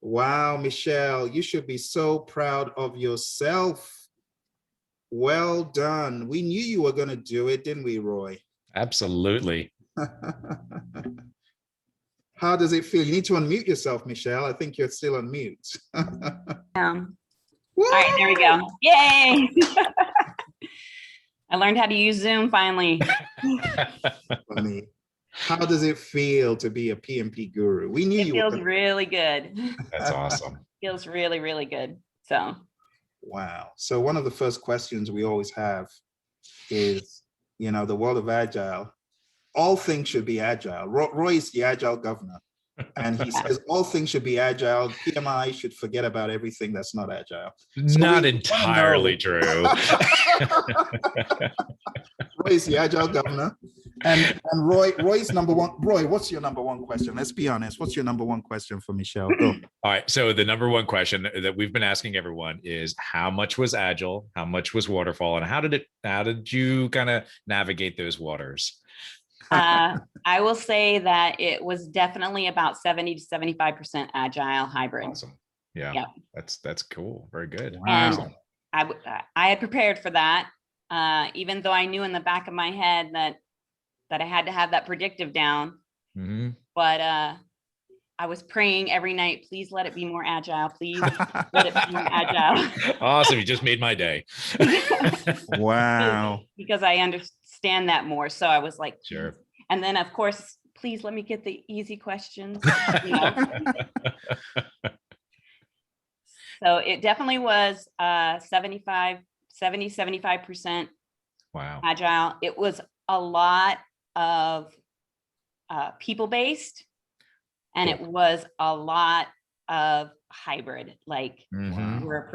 Wow, Michelle, you should be so proud of yourself. Well done. We knew you were going to do it, didn't we, Roy? Absolutely. How does it feel? You need to unmute yourself, Michelle. I think you're still on mute. All right, there we go. Yay! I learned how to use Zoom finally. Funny. How does it feel to be a PMP guru? We knew It you feels were. really good. That's awesome. Feels really, really good. So. Wow. So one of the first questions we always have is, you know, the world of Agile. All things should be Agile. Roy is the Agile governor. And he says all things should be Agile. PMI should forget about everything that's not Agile. So not entirely true. Roy is the Agile governor. And Roy's number one. Roy, what's your number one question? Let's be honest. What's your number one question for Michelle? Go. All right. So the number one question that we've been asking everyone is how much was Agile? How much was waterfall? And how did you kind of navigate those waters? I will say that it was definitely about 70 to 75% Agile hybrid. Awesome. Yeah. Yep. That's cool. Very good. Wow. And I had prepared for that, even though I knew in the back of my head that I had to have that predictive down. Mm-hmm. But I was praying every night, please let it be more Agile. Please let it be more Agile. Awesome. You just made my day. Wow. Because I understand that more. So I was like, sure. And then of course, please let me get the easy questions. You know? So it definitely was 75% wow. Agile. It was a lot of people-based, and cool. It was a lot of hybrid. Like mm-hmm. we're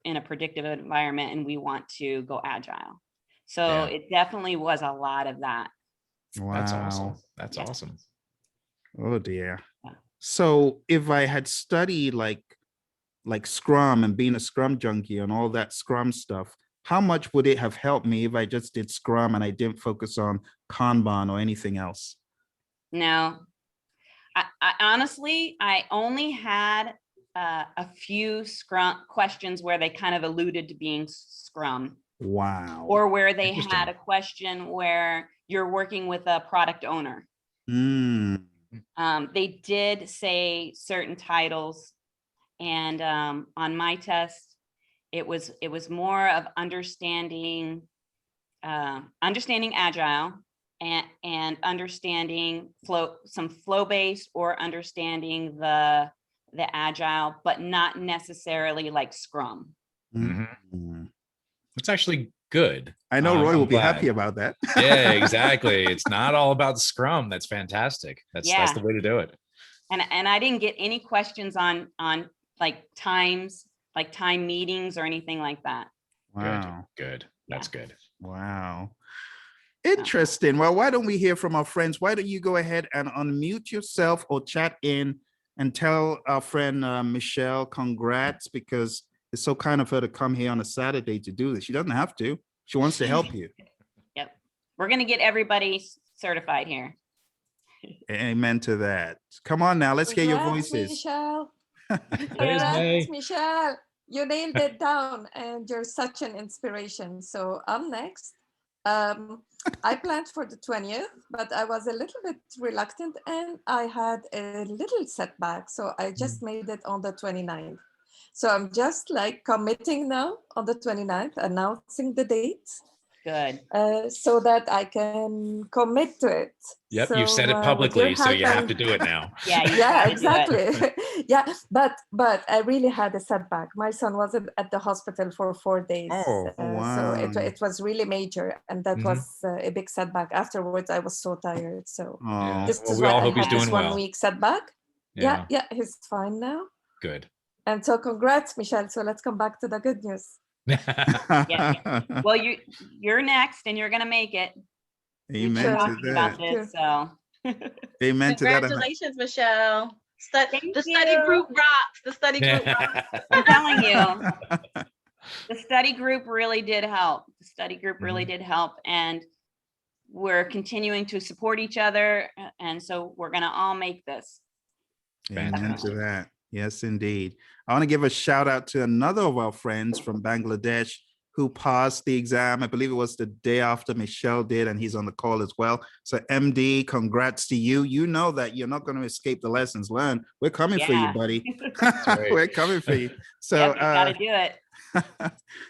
in a predictive environment and we want to go Agile. So It definitely was a lot of that. Wow. That's awesome. That's awesome. Oh dear. Yeah. So if I had studied like Scrum and being a Scrum junkie and all that Scrum stuff, how much would it have helped me if I just did Scrum and I didn't focus on Kanban or anything else? No, I honestly, I only had a few Scrum questions where they kind of alluded to being Scrum. Wow. Or where they had a question where you're working with a product owner. They did say certain titles, and on my test, it was more of understanding Agile and understanding flow-based or understanding the Agile, but not necessarily like Scrum. Mm-hmm. It's actually good. I know Roy will be happy about that. Yeah, exactly. It's not all about Scrum. That's fantastic. That's the way to do it. And I didn't get any questions on like times, like time meetings or anything like that. Wow. Good. That's good. Wow. Interesting. Well, why don't we hear from our friends? Why don't you go ahead and unmute yourself or chat in and tell our friend Michelle congrats, because it's so kind of her to come here on a Saturday to do this. She doesn't have to. She wants to help you. Yep. We're going to get everybody certified here. Amen to that. Come on now. Let's hear your voices. Michelle. Congrats, Michelle. You nailed it down and you're such an inspiration. So I'm next. I planned for the 20th, but I was a little bit reluctant and I had a little setback. So I just made it on the 29th. So I'm just like committing now on the 29th, announcing the date. Good. So that I can commit to it. Yep, so, you've said it publicly, so you have to do it now. Yeah, exactly. Yeah, but I really had a setback. My son was at the hospital for 4 days. Oh, wow. So it was really major, and that was a big setback. Afterwards, I was so tired. So this is we why all I hope he's had doing this well. 1 week setback. Yeah, he's fine now. Good. And so congrats, Michelle. So let's come back to the good news. Well, you're next and you're gonna make it. Amen to that. This, so. Amen to that. Congratulations, Michelle. The study group rocks. The study group rocks. I'm telling you, the study group really did help. The study group really did help, and we're continuing to support each other, and so we're gonna all make this. Amen to that. Yes, indeed. I want to give a shout out to another of our friends from Bangladesh who passed the exam. I believe it was the day after Michelle did, and he's on the call as well. So MD, congrats to you. You know that you're not going to escape the lessons learned. We're coming for you, buddy. right. We're coming for you. So Yep, you gotta do it.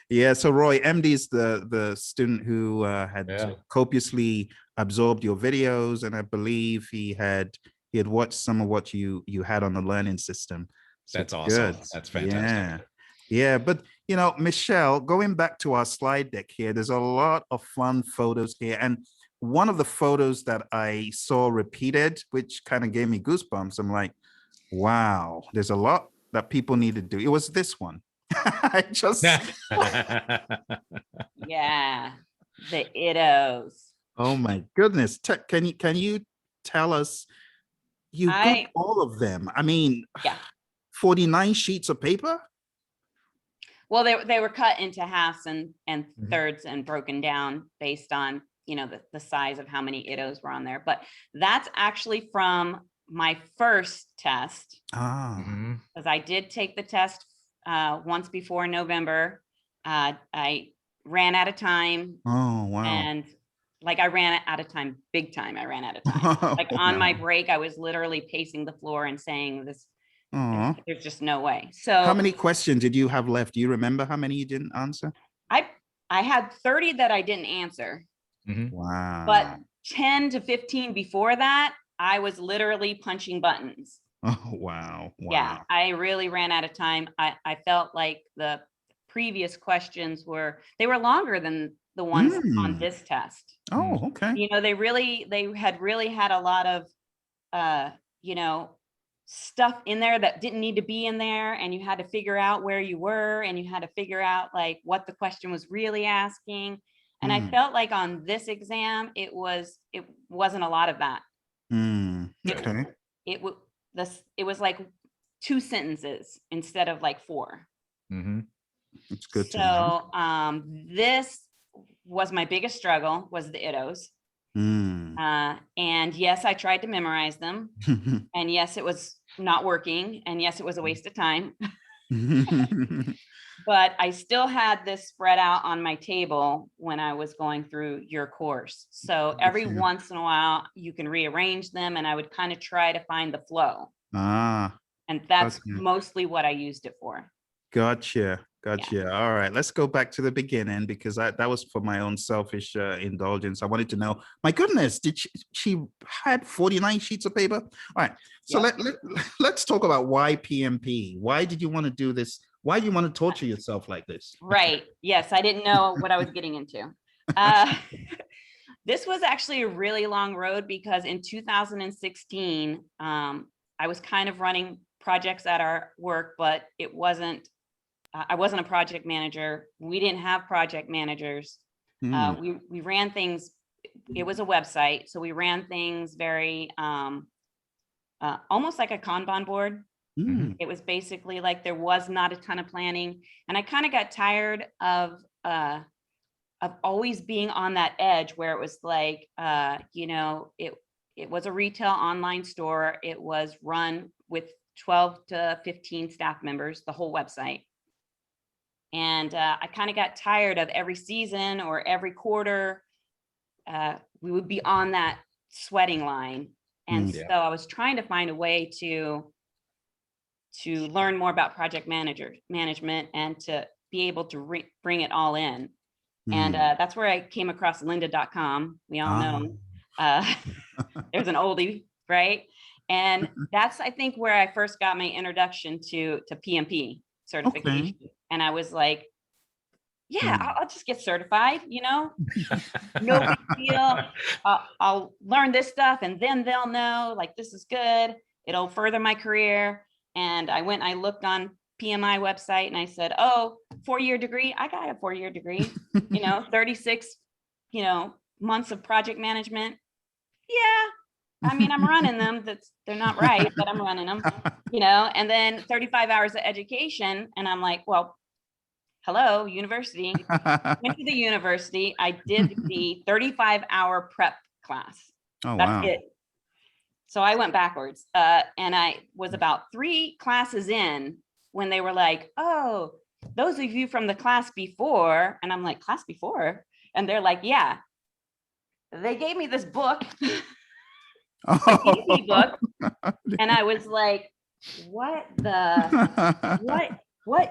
yeah, so Roy, MD is the student who had Yeah. copiously absorbed your videos, and I believe he had watched some of what you had on the learning system. So That's awesome. good. That's fantastic. Yeah, but you know, Michelle, going back to our slide deck here, there's a lot of fun photos here, and one of the photos that I saw repeated, which kind of gave me goosebumps. I'm like, wow, there's a lot that people need to do. It was this one. I just Yeah, the Ittos. oh my goodness. Can you tell us, you got all of them? I mean, Yeah. 49 sheets of paper? Well, they were cut into halves and thirds and broken down based on, you know, the size of how many Ittos were on there. But that's actually from my first test. Because I did take the test once before November. I ran out of time. Oh, wow. And like I ran out of time, big time. I ran out of time. Like on my break, I was literally pacing the floor and saying this. There's just no way. So how many questions did you have left? Do you remember how many you didn't answer? I had 30 that I didn't answer. Wow. But 10 to 15 before that, I was literally punching buttons. Oh, wow. Yeah, I really ran out of time. I felt like the previous questions were longer than the ones on this test. Oh, okay. You know, they had really had a lot of you know, stuff in there that didn't need to be in there, and you had to figure out where you were, and you had to figure out like what the question was really asking. And I felt like on this exam, it wasn't a lot of that. Okay. It was like 2 sentences instead of like 4. It's good to know. So this was my biggest struggle, was the Ittos. And yes, I tried to memorize them. And yes, it was not working. And yes, it was a waste of time. But I still had this spread out on my table when I was going through your course. So every once in a while, you can rearrange them, and I would kind of try to find the flow. And that's mostly what I used it for. Gotcha. All right, let's go back to the beginning, because that was for my own selfish indulgence. I wanted to know, my goodness, did she had 49 sheets of paper? All right, so let's talk about why PMP. Why did you want to do this? Why do you want to torture yourself like this? Right. Yes, I didn't know what I was getting into. This was actually a really long road, because in 2016, I was kind of running projects at our work, but I wasn't a project manager. We didn't have project managers. We ran things. It was a website, so we ran things very almost like a Kanban board. It was basically like there was not a ton of planning, and I kind of got tired of always being on that edge where it was like, you know, it was a retail online store. It was run with 12 to 15 staff members, the whole website. And I kind of got tired of every season or every quarter, we would be on that sweating line. And so I was trying to find a way to learn more about project management and to be able to bring it all in. And that's where I came across lynda.com. We all know there's an oldie, right? And that's, I think, where I first got my introduction to PMP certification. Okay. And I was like, yeah, I'll just get certified, you know, no big deal. I'll learn this stuff, and then they'll know, like, this is good. It'll further my career. And I looked on PMI website, and I said, oh, 4-year degree. I got a 4-year degree, you know, 36, you know, months of project management. Yeah. I mean, I'm running them. They're not right, but I'm running them, you know, and then 35 hours of education. And I'm like, well, hello, university. Went to the university. I did the 35-hour prep class. Oh, That's it. So I went backwards, and I was about 3 classes in when they were like, oh, those of you from the class before, and I'm like, class before? And they're like, yeah. They gave me this book, PMP book, and I was like, what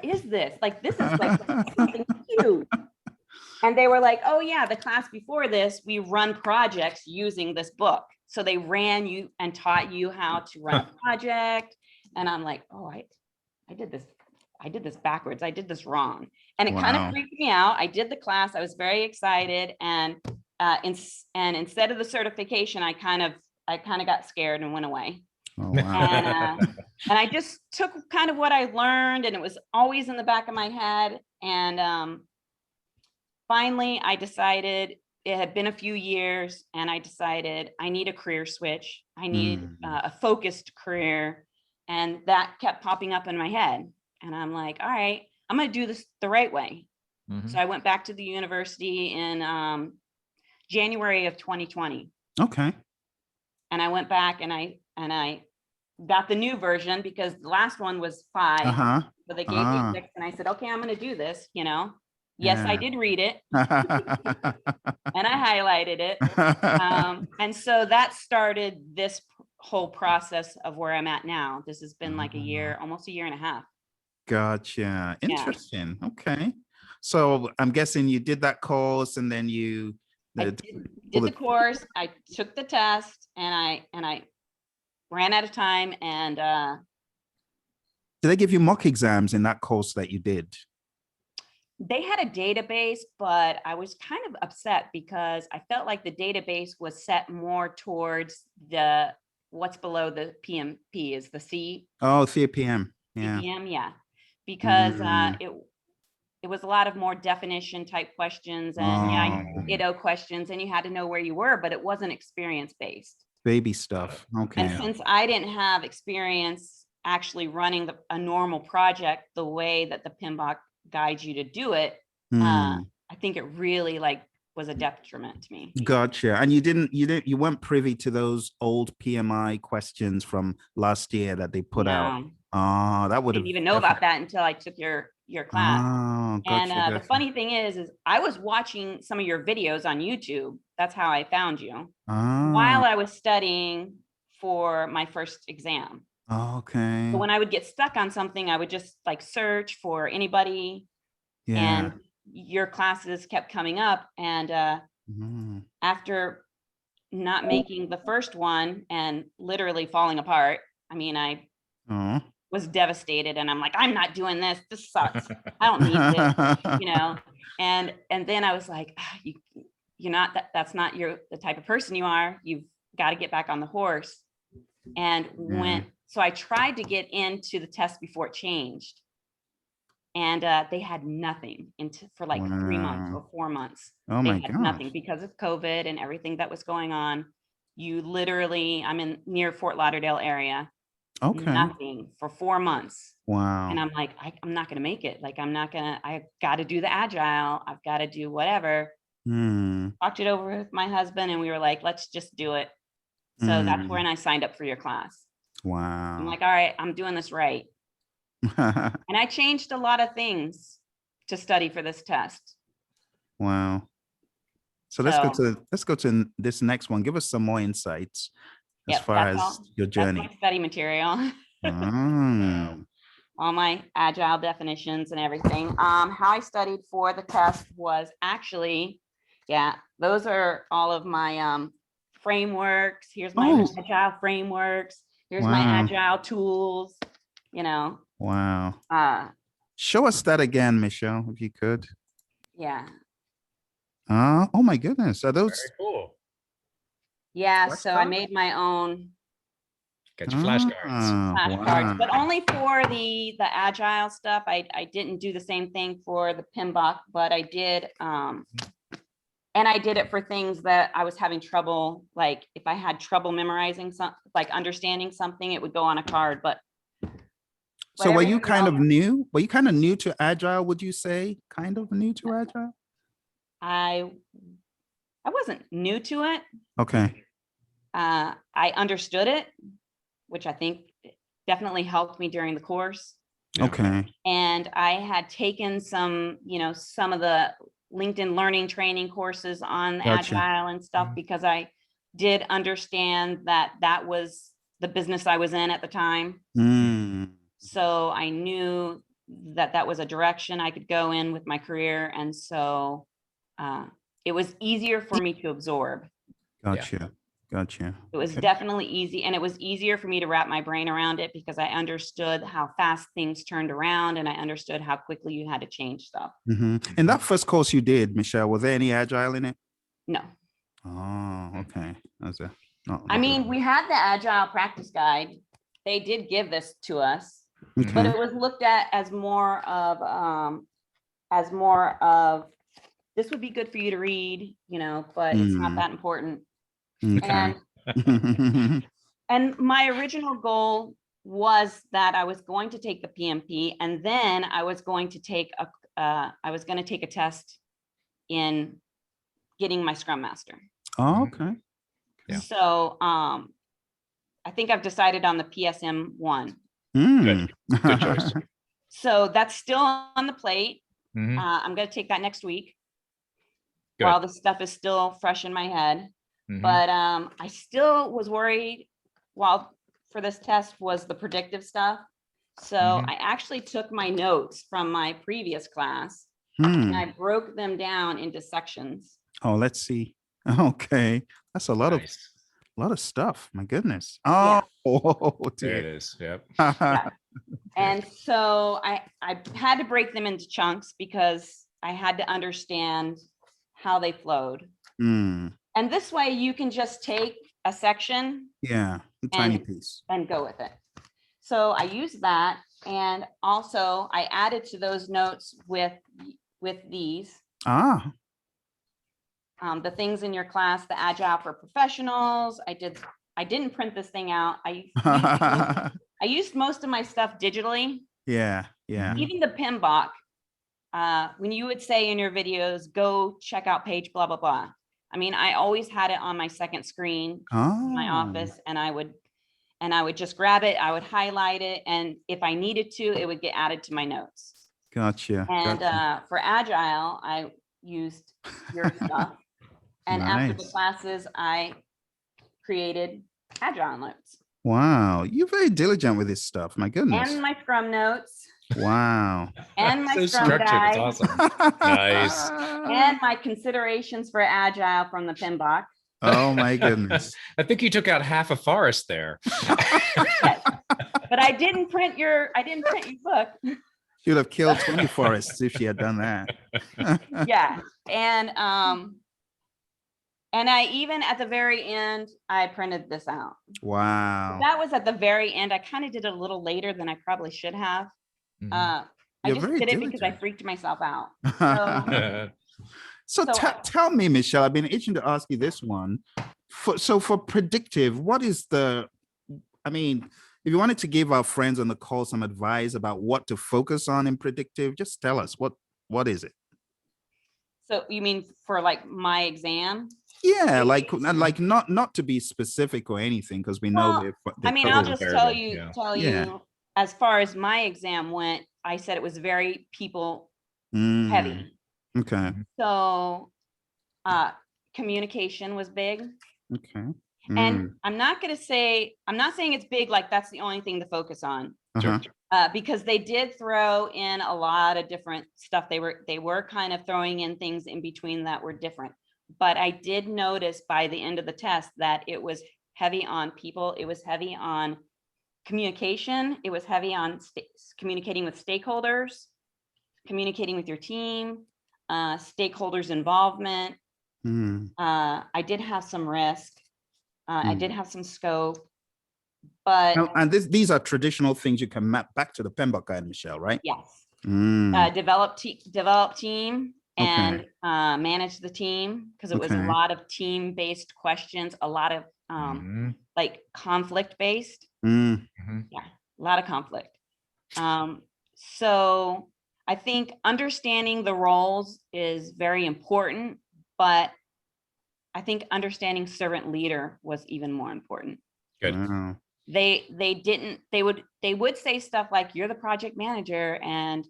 is this? Like, this is like something huge. And they were like, oh yeah, the class before this, we run projects using this book. So they ran you and taught you how to run a project. And I'm like, oh, I did this backwards. I did this wrong. And it kind of freaked me out. I did the class. I was very excited. And instead of the certification, I kind of got scared and went away. Oh, wow. And I just took kind of what I learned, and it was always in the back of my head. And finally, I decided, it had been a few years, and I decided I need a career switch. I need a focused career. And that kept popping up in my head. And I'm like, all right, I'm going to do this the right way. So I went back to the university in January of 2020. Okay. And I went back and I got the new version, because the last one was 5. So they gave me 6, and I said, okay, I'm going to do this, you know. Yes, I did read it, and I highlighted it. And so that started this whole process of where I'm at now. This has been like a year, almost a year and a half. Gotcha. Interesting. Yeah. Okay. So I'm guessing you did that course, and then you did the course. I took the test, and I ran out of time. And did they give you mock exams in that course that you did? They had a database, but I was kind of upset because I felt like the database was set more towards the what's below the PMP is the C. Oh, CPM. Yeah. CPM, yeah. Because it was a lot of more definition type questions and Ittos questions, and you had to know where you were, but it wasn't experience based. Baby stuff. Okay. And since I didn't have experience actually running a normal project the way that the PMBOK guides you to do it, I think it really was a detriment to me. Gotcha. And you weren't privy to those old PMI questions from last year that they put out. Oh, that would have. Didn't even know about that until I took your class. Oh, gotcha, and the funny thing is I was watching some of your videos on YouTube. That's how I found you while I was studying for my first exam. Okay. So when I would get stuck on something, I would just search for anybody, and your classes kept coming up. And after not making the first one and literally falling apart, I mean, I was devastated, and I'm like, I'm not doing this. This sucks. I don't need this, you know. And then I was like, you're not that's not the type of person you are. You've got to get back on the horse. And so I tried to get into the test before it changed, and they had nothing for 3 months or 4 months. Oh my God. Nothing because of COVID and everything that was going on. You literally, I'm near Fort Lauderdale area. Okay. Nothing for 4 months. Wow. And I'm like, I'm not going to make it. I've got to do the Agile. I've got to do whatever. Talked it over with my husband, and we were like, let's just do it. So that's when I signed up for your class. Wow. I'm like, all right, I'm doing this right. And I changed a lot of things to study for this test. Wow. So let's go to this next one. Give us some more insights as far as your journey. That's my study material. All my Agile definitions and everything. How I studied for the test was actually, those are all of my frameworks. Here's my Agile frameworks. Here's my Agile tools, you know. Wow. Show us that again, Michelle, if you could. Yeah. Oh my goodness. Are those very cool? Yeah, so I made my own. Got your flashcards. Flashcards, but only for the Agile stuff. I didn't do the same thing for the PMBOK, but I did and I did it for things that I was having trouble, like if I had trouble memorizing something, like understanding something, it would go on a card. But so were you kind of new? Were you kind of new to Agile, would you say? Kind of new to Agile? I wasn't new to it. Okay. I understood it, which I think definitely helped me during the course. Yeah. Okay. And I had taken some, some of the LinkedIn learning training courses on Gotcha. Agile and stuff, because I did understand that that was the business I was in at the time. Mm. So I knew that that was a direction I could go in with my career. And so it was easier for me to absorb. Gotcha. Gotcha. It was Okay. definitely easy. And it was easier for me to wrap my brain around it because I understood how fast things turned around, and I understood how quickly you had to change stuff. And that first course you did, Michelle, was there any Agile in it? No. Oh, okay. That's a, I mean, we had the Agile practice guide. They did give this to us, but okay. it was looked at as more of this would be good for you to read, but it's not that important. Okay. And my original goal was that I was going to take the PMP, and then I was going to take a test in getting my Scrum Master. Oh, okay. Yeah. So I think I've decided on the PSM 1. Good choice. So that's still on the plate. Mhm. I'm going to take that next week Good. while the stuff is still fresh in my head. Mhm. But I still was worried for this test was the predictive stuff. So Mhm. I actually took my notes from my previous class and I broke them down into sections. Oh, let's see. Okay. That's a lot Nice. of stuff. My goodness. Yeah. Oh, There it dear. is. Yep. Yeah. And so I had to break them into chunks because I had to understand how they flowed. Mm, And this way you can just take a section yeah, a tiny piece. and go with it. So I used that, and also I added to those notes with these, Ah, the things in your class, the Agile for Professionals. I didn't print this thing out. I used most of my stuff digitally. yeah, yeah. Even the PMBOK, when you would say in your videos, go check out page blah, blah, blah. I mean, I always had it on my second screen in my office, and I would just grab it, I would highlight it, and if I needed to, it would get added to my notes. Gotcha. And Gotcha. for Agile, I used your stuff. And after the Nice. classes, I created Agile notes. Wow, you're very diligent with this stuff. My goodness. And my Scrum notes. Wow. And my So Scrum structured. guide. It's awesome. Nice. And my considerations for Agile from the PMBOK. Oh my goodness. I think you took out half a forest there. Yes. But I didn't print your book. She would have killed 20 forests if she had done that. Yeah. And I even at the very end, I printed this out. Wow. That was at the very end. I kind of did it a little later than I probably should have. Mhm. I You're just very did it because I diligent. freaked myself out. So tell me, Michelle, I've been itching to ask you this one. For predictive, what is I mean, if you wanted to give our friends on the call some advice about what to focus on in predictive, just tell us what is it? So you mean for like my exam? Yeah, like not to be specific or anything, because we know I mean, I'll just tell you, Yeah. as far as my exam went, I said it was very people heavy. Okay. So communication was big. Okay. And I'm not saying it's big, like that's the only thing to focus on. Uh-huh. Because they did throw in a lot of different stuff. They were kind of throwing in things in between that were different. But I did notice by the end of the test that it was heavy on people. It was heavy on communication. It was heavy on communicating with stakeholders, communicating with your team, stakeholders involvement. I did have some risk. I did have some scope. But and these are traditional things you can map back to the PMBOK guide, Michelle, right? yes. Develop team and manage the team, because it was a lot of team-based questions, a lot of like conflict-based. Yeah, a lot of conflict. So I think understanding the roles is very important, but I think understanding servant leader was even more important. Good. Wow. They would say stuff like, you're the project manager and,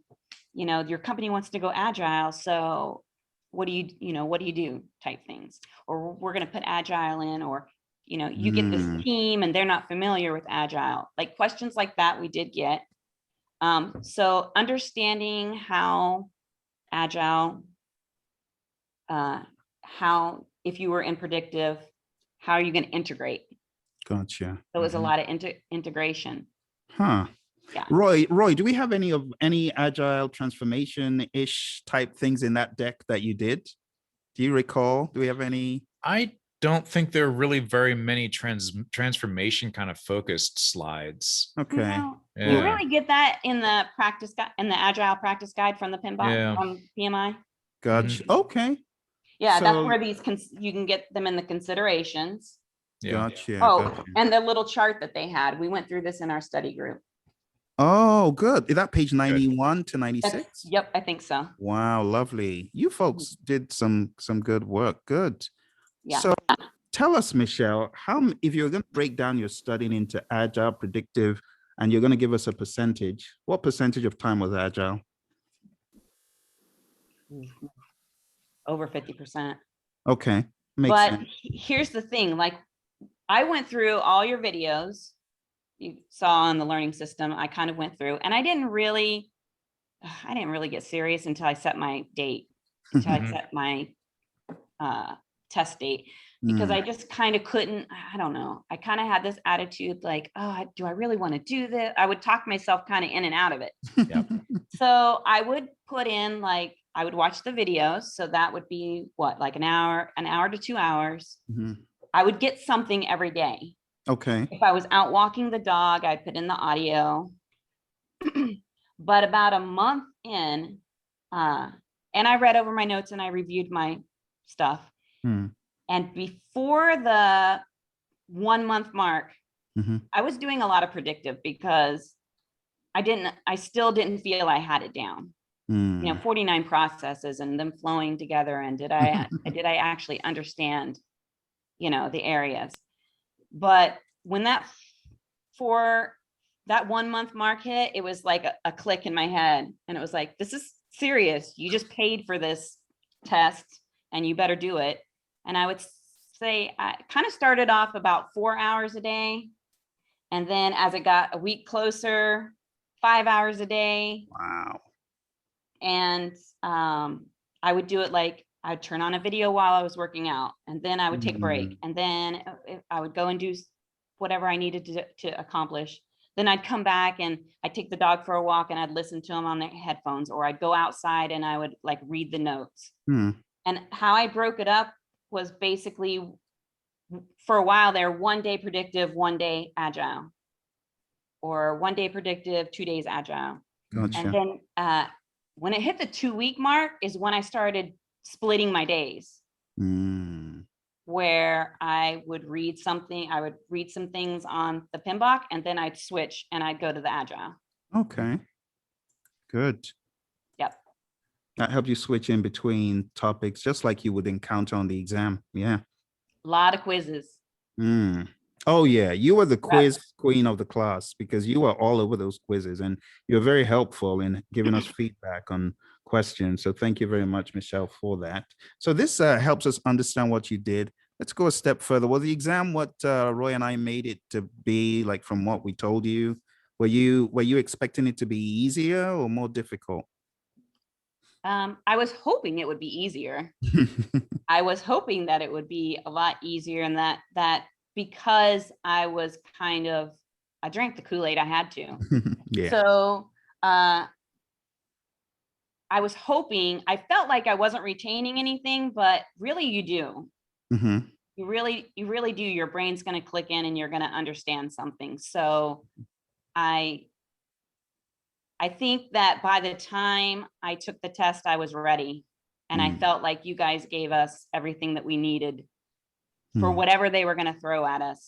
you know, your company wants to go agile. So what do you do type things, or we're going to put agile in, or, you know, you get this team and they're not familiar with agile, like questions like that we did get. So understanding how agile, how, if you were in predictive, how are you going to integrate? Gotcha. So it was a lot of integration. Huh. Yeah. Roy, do we have any agile transformation-ish type things in that deck that you did? Do you recall? Do we have any? I don't think there are really very many transformation kind of focused slides. Okay. No, Yeah. you really get that in the practice guide, in the agile practice guide from the PMP, from PMI. Gotcha. Okay. Yeah, So- that's where these you can get them in the considerations. Yeah. Gotcha. Oh, Gotcha. and the little chart that they had, we went through this in our study group. Oh, good. Is that page 91 to 96? Yep, I think so. Wow, lovely. You folks did some good work. Good. Yeah. So tell us, Michelle, if you're going to break down your studying into Agile, Predictive, and you're going to give us a percentage, what percentage of time was Agile? Over 50%. Okay. Makes But sense. here's the thing, like I went through all your videos you saw on the learning system. I kind of went through, and I didn't really get serious until I set my date, until I set my test date, because I just kind of couldn't, I don't know. I kind of had this attitude like, oh, do I really want to do this? I would talk myself kind of in and out of it. Yep. So I would put in, like, I would watch the videos. So that would be what, like an hour to 2 hours. I would get something every day. Okay. If I was out walking the dog, I'd put in the audio. But about a month in, and I read over my notes and I reviewed my stuff. And before the 1 month mark, I was doing a lot of predictive because I still didn't feel I had it down. You know, 49 processes and them flowing together. And did I actually understand, you know, the areas? But when that 1 month mark hit, it was like a click in my head. And it was like, this is serious. You just paid for this test and you better do it. And I would say I kind of started off about 4 hours a day. And then as it got a week closer, 5 hours a day. Wow. And I would do it like, I'd turn on a video while I was working out, and then I would take a break, and then I would go and do whatever I needed to accomplish. Then I'd come back and I'd take the dog for a walk and I'd listen to him on their headphones, or I'd go outside and I would like read the notes. And how I broke it up was basically, for a while there, 1 day predictive, 1 day agile, or 1 day predictive, 2 days agile. Gotcha. And then when it hit the 2 week mark is when I started splitting my days, where I would read some things on the PMBOK, and then I'd switch and I'd go to the agile. Okay. Good. Yep. That helped you switch in between topics, just like you would encounter on the exam. Yeah. A lot of quizzes. Oh yeah, you were the quiz queen of the class, because you were all over those quizzes and you're very helpful in giving us feedback on questions. So thank you very much, Michelle, for that. So this helps us understand what you did. Let's go a step further. Was the exam what Roy and I made it to be, like from what we told you? Were you expecting it to be easier or more difficult? I was hoping it would be easier. I was hoping that it would be a lot easier, and that because I was I drank the Kool-Aid, I had to. Yeah. So I was hoping, I felt like I wasn't retaining anything, but really you do. You really do. Your brain's going to click in and you're going to understand something. So I think that by the time I took the test, I was ready. And I felt like you guys gave us everything that we needed for whatever they were going to throw at us.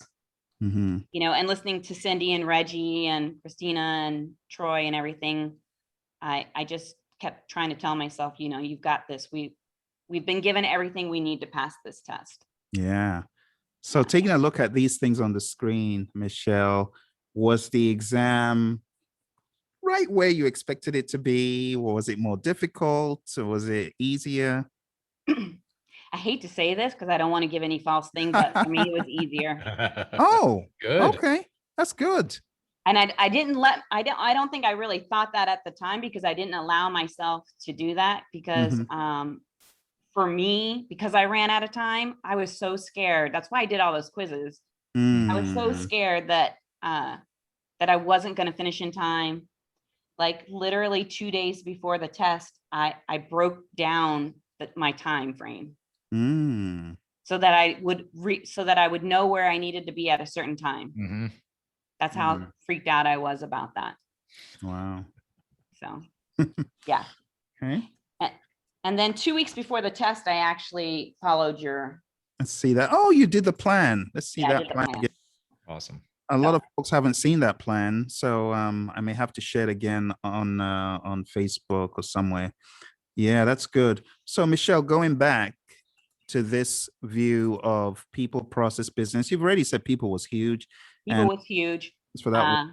You know, and listening to Cindy and Reggie and Christina and Troy and everything, I just kept trying to tell myself, you know, you've got this. We've been given everything we need to pass this test. Yeah. So taking a look at these things on the screen, Michelle, was the exam right where you expected it to be? Or was it more difficult? Or was it easier? I hate to say this because I don't want to give any false thing, but for me, it was easier. Oh, good. Okay. That's good. And I don't think I really thought that at the time because I didn't allow myself to do that because for me, because I ran out of time, I was so scared. That's why I did all those quizzes. I was so scared that that I wasn't going to finish in time. Like literally 2 days before the test, I broke down my time frame so that I would know where I needed to be at a certain time. That's how freaked out I was about that. Wow. So, yeah. Okay. And then 2 weeks before the test, I actually followed your. Let's see that. Oh, you did the plan. Let's see that plan. Awesome. A lot of folks haven't seen that plan, so I may have to share it again on Facebook or somewhere. Yeah, that's good. So Michelle, going back to this view of people, process, business, you've already said people was huge. People was huge. For that,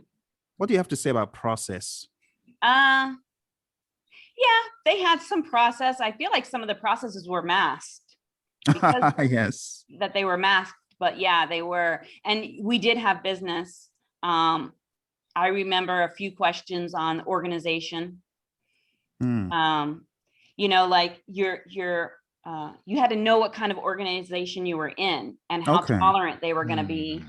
what do you have to say about process? Yeah, they had some process. I feel like some of the processes were masked. Yes. That they were masked, but yeah, they were. And we did have business. I remember a few questions on organization. You know, like you had to know what kind of organization you were in and how tolerant they were going to be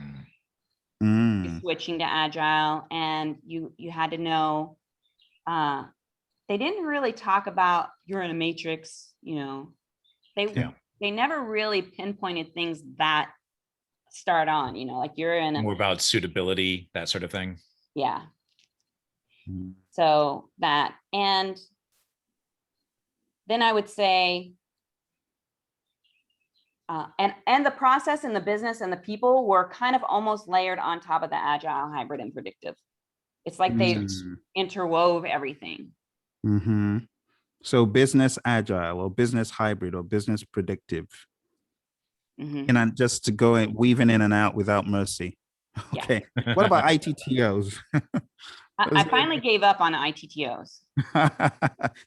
switching to Agile. And you had to know, they didn't really talk about you're in a matrix, you know, they never really pinpointed things that start on, you know, like you're in more about suitability, that sort of thing. Yeah. So that, and then I would say, and the process and the business and the people were kind of almost layered on top of the Agile, hybrid, and predictive. It's like they interwove everything. So business agile or business hybrid or business predictive. And I'm just to go weaving in and out without mercy. Okay. Yeah. What about ITTOs? I finally gave up on ITTOs.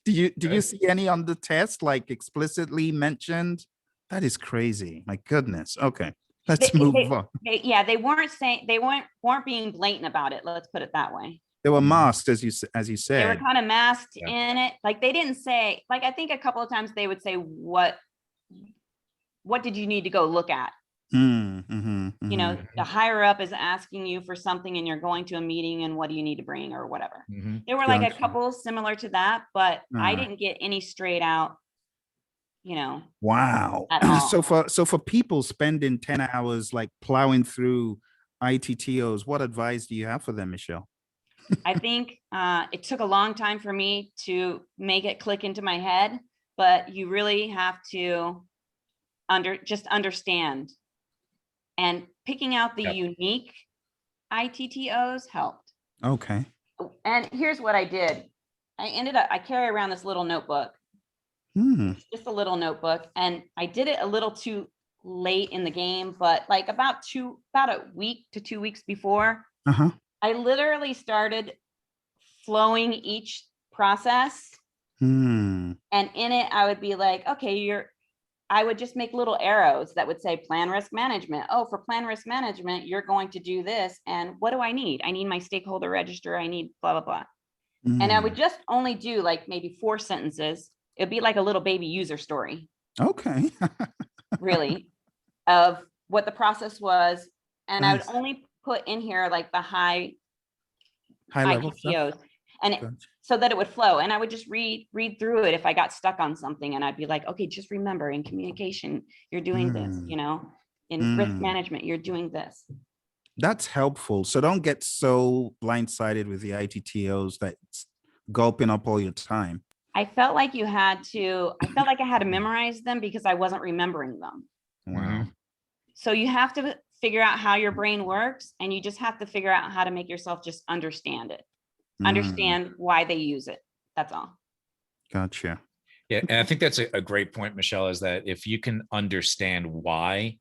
Did you see any on the test like explicitly mentioned? That is crazy. My goodness. Okay. Let's move on. They weren't saying, they weren't being blatant about it. Let's put it that way. They were masked, as you said. They were kind of masked in it. Like they didn't say, like I think a couple of times they would say, what did you need to go look at? You know, the higher up is asking you for something and you're going to a meeting and what do you need to bring or whatever. There were like a couple similar to that, but I didn't get any straight out, you know. Wow. So for people spending 10 hours like plowing through ITTOs, what advice do you have for them, Michelle? I think it took a long time for me to make it click into my head, but you really have to understand. And picking out the unique ITTOs helped. Okay. And here's what I did. I carry around this little notebook. It's just a little notebook. And I did it a little too late in the game, but like about a week to 2 weeks before, I literally started flowing each process. And in it, I would be like, okay, I would just make little arrows that would say plan risk management. Oh, for plan risk management, you're going to do this. And what do I need? I need my stakeholder register. I need blah, blah, blah. And I would just only do like maybe 4 sentences. It'd be like a little baby user story. Okay. Really, of what the process was. And I would only put in here like the high level ITTOs. And so that it would flow. And I would just read through it if I got stuck on something. And I'd be like, okay, just remember in communication, you're doing this, you know, in risk management, you're doing this. That's helpful. So don't get so blindsided with the ITTOs that's gulping up all your time. I felt like I had to memorize them because I wasn't remembering them. Wow. So you have to figure out how your brain works, and you just have to figure out how to make yourself just understand it. Understand why they use it. That's all. Gotcha. Yeah, and I think that's a great point, Michelle, is that if you can understand why,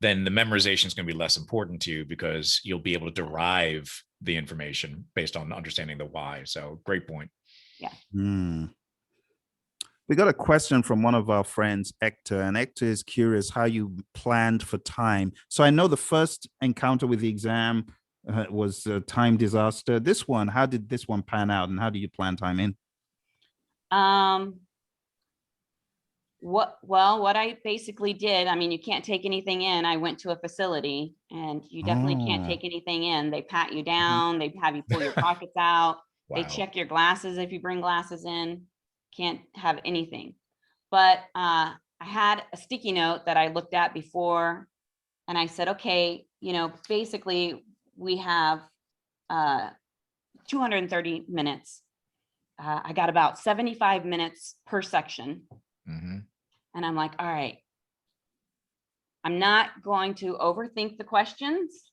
then the memorization is going to be less important to you because you'll be able to derive the information based on understanding the why. So great point. Yeah. We got a question from one of our friends, Hector, and Hector is curious how you planned for time. So I know the first encounter with the exam was a time disaster. This one, how did this one pan out, and how do you plan time in? What I basically did, I mean, you can't take anything in. I went to a facility, and you definitely can't take anything in. They pat you down, they have you pull your pockets out, they Wow. check your glasses if you bring glasses in. Can't have anything. But I had a sticky note that I looked at before, and I said, okay, you know, basically we have 230 minutes. I got about 75 minutes per section. And I'm like, all right, I'm not going to overthink the questions.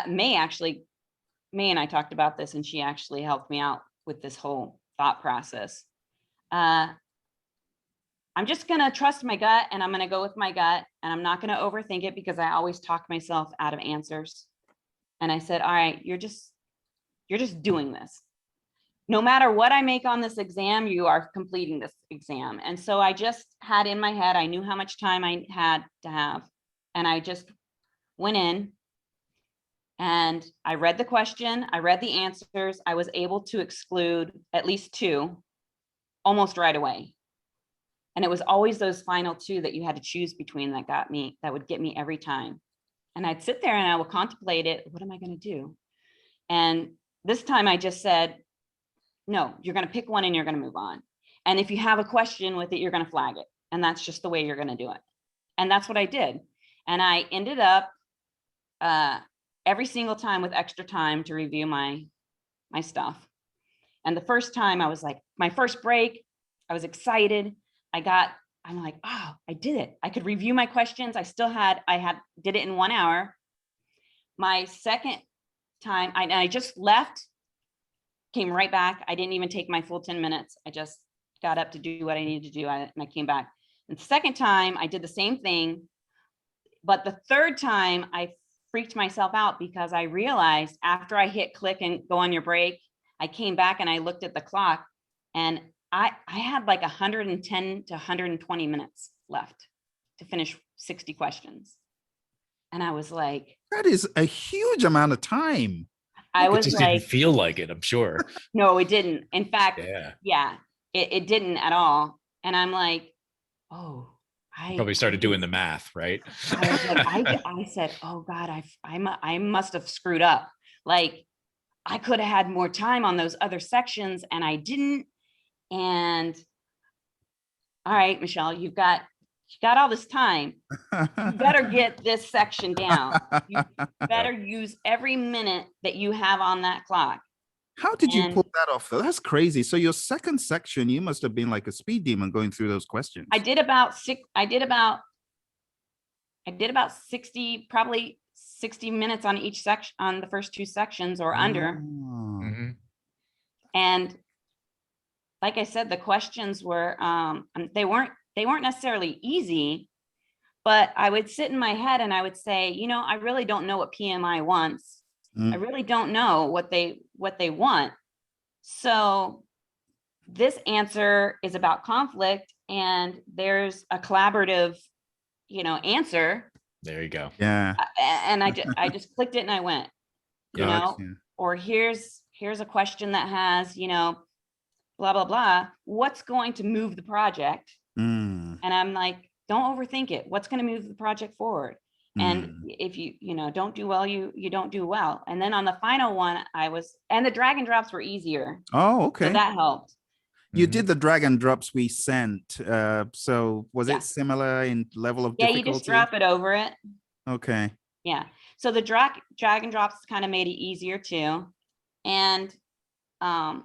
May and I talked about this, and she actually helped me out with this whole thought process. I'm just going to trust my gut, and I'm going to go with my gut, and I'm not going to overthink it because I always talk myself out of answers. And I said, all right, you're just doing this. No matter what I make on this exam, you are completing this exam. And so I just had in my head, I knew how much time I had to have. And I just went in and I read the question, I read the answers. I was able to exclude at least 2 almost right away. And it was always those final 2 that you had to choose between that would get me every time. And I'd sit there and I would contemplate it. What am I going to do? And this time I just said, no, you're going to pick one and you're going to move on. And if you have a question with it, you're going to flag it. And that's just the way you're going to do it. And that's what I did. And I ended up every single time with extra time to review my stuff. And the first time I was like, my first break, I was excited. I'm like, oh, I did it. I could review my questions. I did it in 1 hour. My second time, I just left, came right back. I didn't even take my full 10 minutes. I just got up to do what I needed to do. And I came back. And the second time I did the same thing. But the third time I freaked myself out because I realized after I hit click and go on your break, I came back and I looked at the clock and I had like 110 to 120 minutes left to finish 60 questions. And I was like, that is a huge amount of time. I was just like, didn't feel like it, I'm sure. No, it didn't. In fact, yeah, it didn't at all. And I'm like, oh, I probably started doing the math, right? I was like, I said, oh God, I must have screwed up. Like I could have had more time on those other sections and I didn't. And all right, Michelle, you got all this time. You better get this section down. You better use every minute that you have on that clock. How did you pull that off? That's crazy. So your second section, you must have been like a speed demon going through those questions. I did about 60, probably 60 minutes on each section, on the first 2 sections or under. And like I said, the questions were, they weren't necessarily easy, but I would sit in my head and I would say, you know, I really don't know what PMI wants. I really don't know what they want. So this answer is about conflict and there's a collaborative, you know, answer. There you go. Yeah. And I just clicked it and I went, you know, or here's a question that has, you know, blah, blah, blah. What's going to move the project? And I'm like, don't overthink it. What's going to move the project forward? And if you don't do well, you don't do well. And then on the final one, and the drag and drops were easier. Oh, okay. So that helped. You did the drag and drops we sent. So was it similar in level of difficulty? Yeah, you just drop it over it. Okay. Yeah. So the drag and drops kind of made it easier too. And I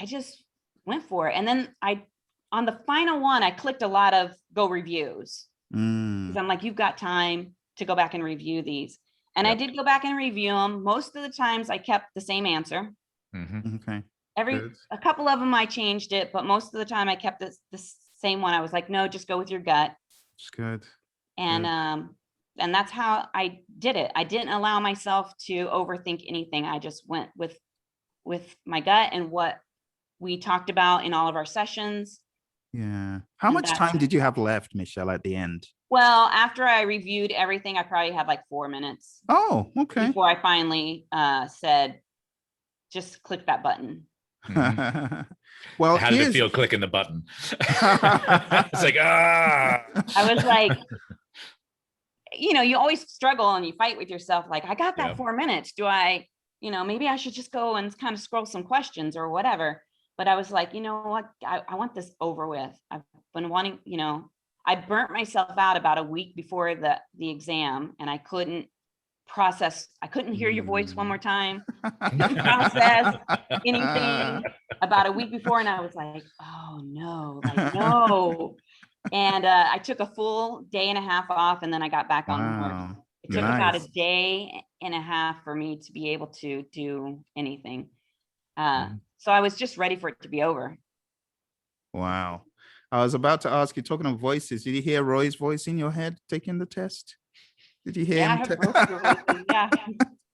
just went for it. And then on the final one, I clicked a lot of go reviews. Because I'm like, you've got time to go back and review these. And I did go back and review them. Most of the times I kept the same answer. Okay. A couple of them I changed it, but most of the time I kept the same one. I was like, no, just go with your gut. It's good. And and that's how I did it. I didn't allow myself to overthink anything. I just went with my gut and what we talked about in all of our sessions. Yeah. How And much time did you have left, Michelle, at the end? Well, after I reviewed everything, I probably had like 4 minutes Oh, okay. before I finally said, just click that button. Well, how did it feel clicking the button? It's like, I was like, you know, you always struggle and you fight with yourself. Like, I got that 4 minutes. Do I, you know, maybe I should just go and kind of scroll some questions or whatever. But I was like, you know what, I want this over with. I've been wanting, you know, I burnt myself out about a week before the exam, and I couldn't process. I couldn't hear your voice one more time. I couldn't process anything about a week before. And I was like, oh no, like, no. And I took a full day and a half off, and then I got back on the horse. It took about a day and a half for me to be able to do anything. So I was just ready for it to be over. Wow. I was about to ask you, talking of voices, did you hear Roy's voice in your head taking the test? Did you hear him? I heard both of your voices. Yeah.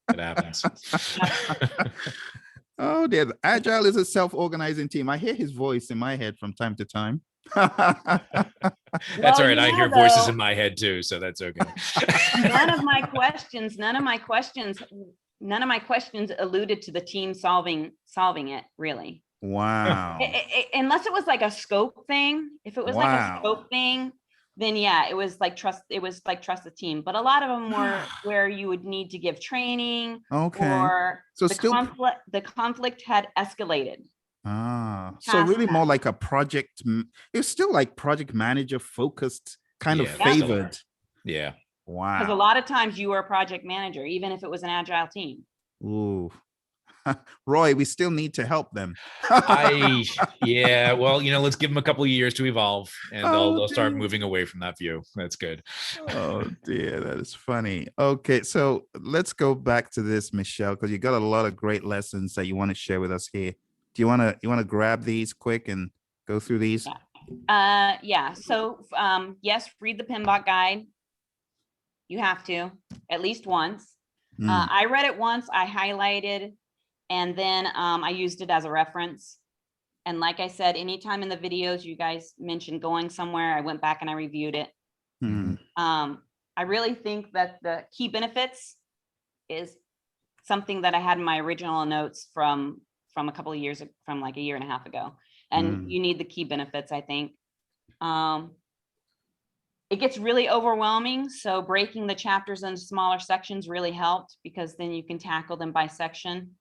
it happens. Oh dear. Agile is a self-organizing team. I hear his voice in my head from time to time. That's all right. I hear voices in my head too, so that's okay. None of my questions alluded to the team solving it, really. Wow. Unless it was like a scope thing. If it was like a scope thing, then yeah, it was like trust the team. But a lot of them were where you would need to give training. Okay. Or so the conflict had escalated. So really more like a project. It was still like project manager focused, kind of favored. Yeah. Wow. Because a lot of times you were a project manager, even if it was an agile team. Ooh. Roy, we still need to help them. Yeah, well, you know, let's give them a couple of years to evolve, and they'll start moving away from that view. That's good. Oh dear, that is funny. Okay, so let's go back to this, Michelle, because you got a lot of great lessons that you want to share with us here. Do you want to grab these quick and go through these? Yeah. So yes, read the PMBOK guide. You have to at least once. I read it once. I highlighted. And then I used it as a reference. And like I said, anytime in the videos you guys mentioned going somewhere, I went back and I reviewed it. I really think that the key benefits is something that I had in my original notes from a couple of years, from like a year and a half ago. And you need the key benefits, I think. It gets really overwhelming. So breaking the chapters into smaller sections really helped, because then you can tackle them by section.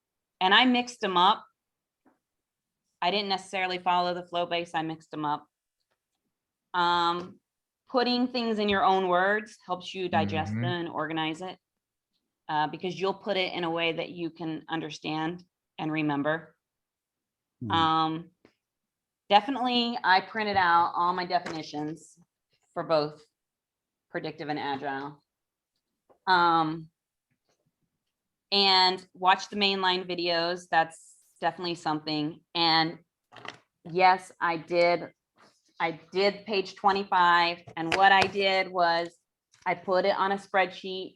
And I mixed them up. I didn't necessarily follow the flow base. I mixed them up. Putting things in your own words helps you digest them and organize it, because you'll put it in a way that you can understand and remember. Definitely, I printed out all my definitions for both predictive and agile. And watch the mainline videos. That's definitely something. And yes, I did page 25. And what I did was I put it on a spreadsheet.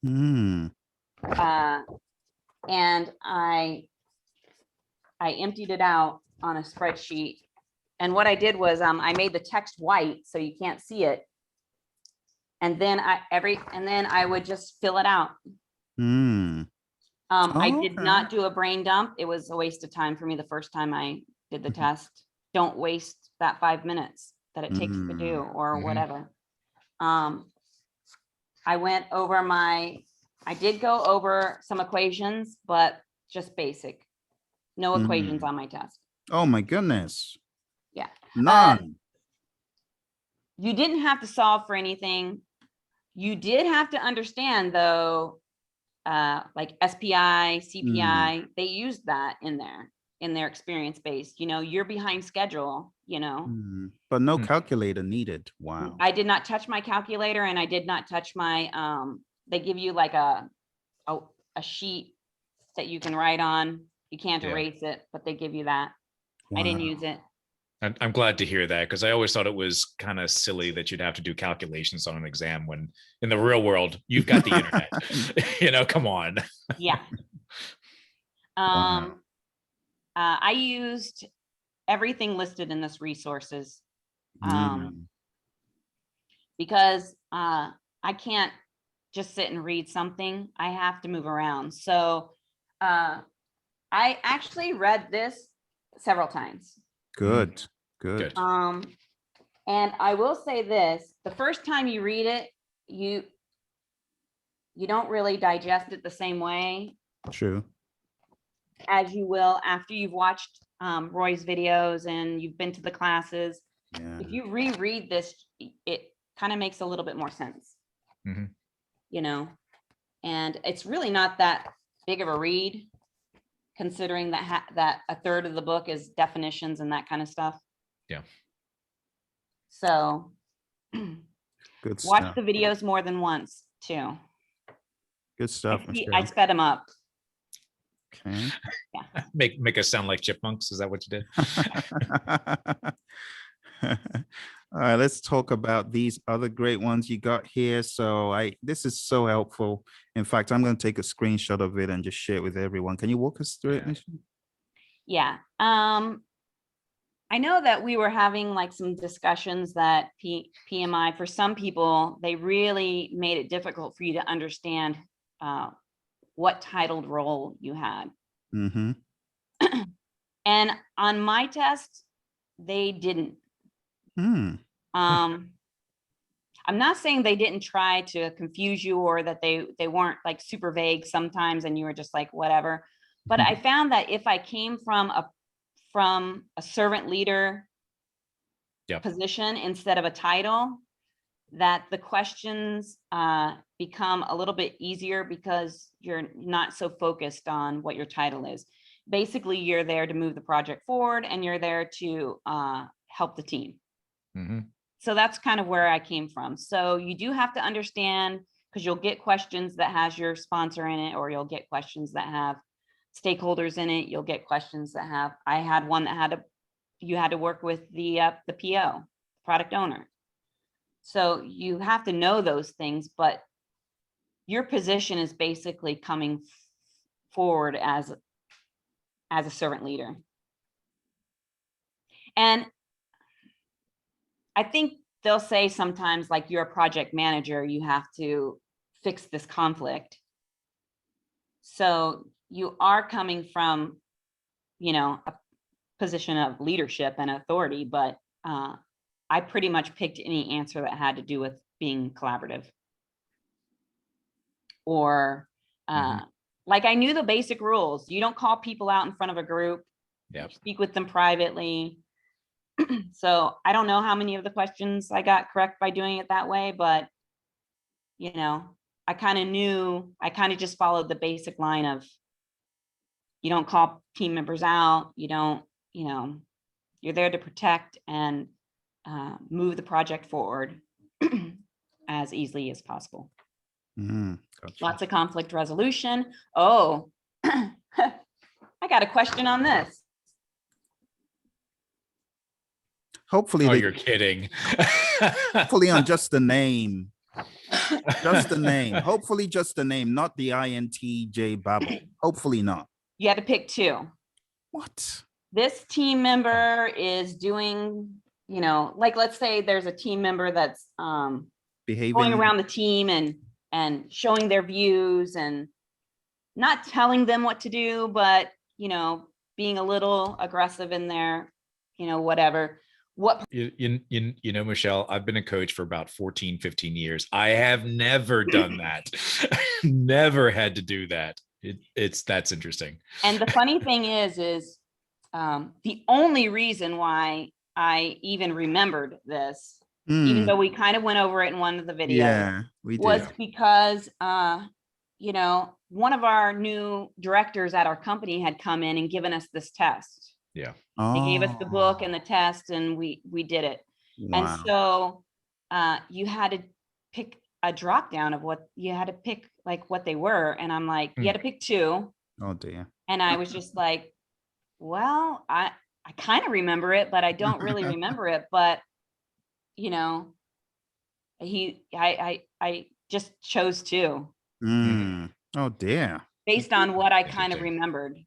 And I emptied it out on a spreadsheet. And what I did was I made the text white so you can't see it. And then I would just fill it out. I did not do a brain dump. It was a waste of time for me the first time I did the test. Don't waste that 5 minutes that it takes to do or whatever. I did go over some equations, but just basic. No equations on my test. Oh my goodness. Yeah. None. You didn't have to solve for anything. You did have to understand, though, like SPI, CPI, they used that in their experience based, you know, you're behind schedule, you know. But no calculator needed. Wow. I did not touch my calculator, and I did not touch my, they give you like a sheet that you can write on. You can't erase it, but they give you that. Wow. I didn't use it. I'm glad to hear that, because I always thought it was kind of silly that you'd have to do calculations on an exam when in the real world you've got the internet. Come on. Yeah. Wow. I used everything listed in this resources because I can't just sit and read something. I have to move around. So I actually read this several times. Good. Good. And I will say this, the first time you read it, you don't really digest it the same way True. as you will after you've watched Roy's videos and you've been to the classes. Yeah. If you reread this, it kind of makes a little bit more sense. And it's really not that big of a read, considering that a third of the book is definitions and that kind of stuff. Yeah. So Good watch stuff. the videos more than once too. Good stuff. I sped them up. Okay. Yeah. Make us sound like chipmunks. Is that what you did? All right, let's talk about these other great ones you got here. So this is so helpful. In fact, I'm going to take a screenshot of it and just share it with everyone. Can you walk us through it, Michelle? Yeah. I know that we were having like some discussions that PMI, for some people, they really made it difficult for you to understand what titled role you had. Mm-hmm. And on my test, they didn't. I'm not saying they didn't try to confuse you or that they weren't like super vague sometimes and you were just like, whatever. But I found that if I came from a servant leader position instead of a title, that the questions become a little bit easier because you're not so focused on what your title is. Basically, you're there to move the project forward and you're there to help the team. So that's kind of where I came from. So you do have to understand, because you'll get questions that has your sponsor in it, or you'll get questions that have stakeholders in it. You'll get questions that have, I had one that you had to work with the PO, product owner. So you have to know those things, but your position is basically coming forward as a servant leader. And I think they'll say sometimes, like, you're a project manager, you have to fix this conflict. So you are coming from, a position of leadership and authority, but I pretty much picked any answer that had to do with being collaborative. Or like, I knew the basic rules. You don't call people out in front of a group. You speak with them privately. So I don't know how many of the questions I got correct by doing it that way, but I kind of just followed the basic line of, you don't call team members out. You don't, you're there to protect and move the project forward as easily as possible. Gotcha. Lots of conflict resolution. Oh, I got a question on this. Hopefully, you're kidding. Hopefully on just the name. Just the name. Hopefully just the name, not the INTJ babble. Hopefully not. You had to pick two. What? This team member is doing, like, let's say there's a team member that's behaving, going around the team and showing their views and not telling them what to do, but, being a little aggressive in there, whatever. What Michelle, I've been a coach for about 14, 15 years. I have never done that. Never had to do that. That's interesting. And the funny thing is the only reason why I even remembered this, even though we kind of went over it in one of the videos, was because one of our new directors at our company had come in and given us this test. Yeah. They gave us the book and the test, and we did it. Wow. And so you had to pick a drop down of what you had to pick, like what they were. And I'm like, you had to pick two. Oh dear. And I was just like, well, I I kind of remember it, but I don't really remember it. But, you know, I just chose two Oh dear. based on what I kind of Interesting. remembered.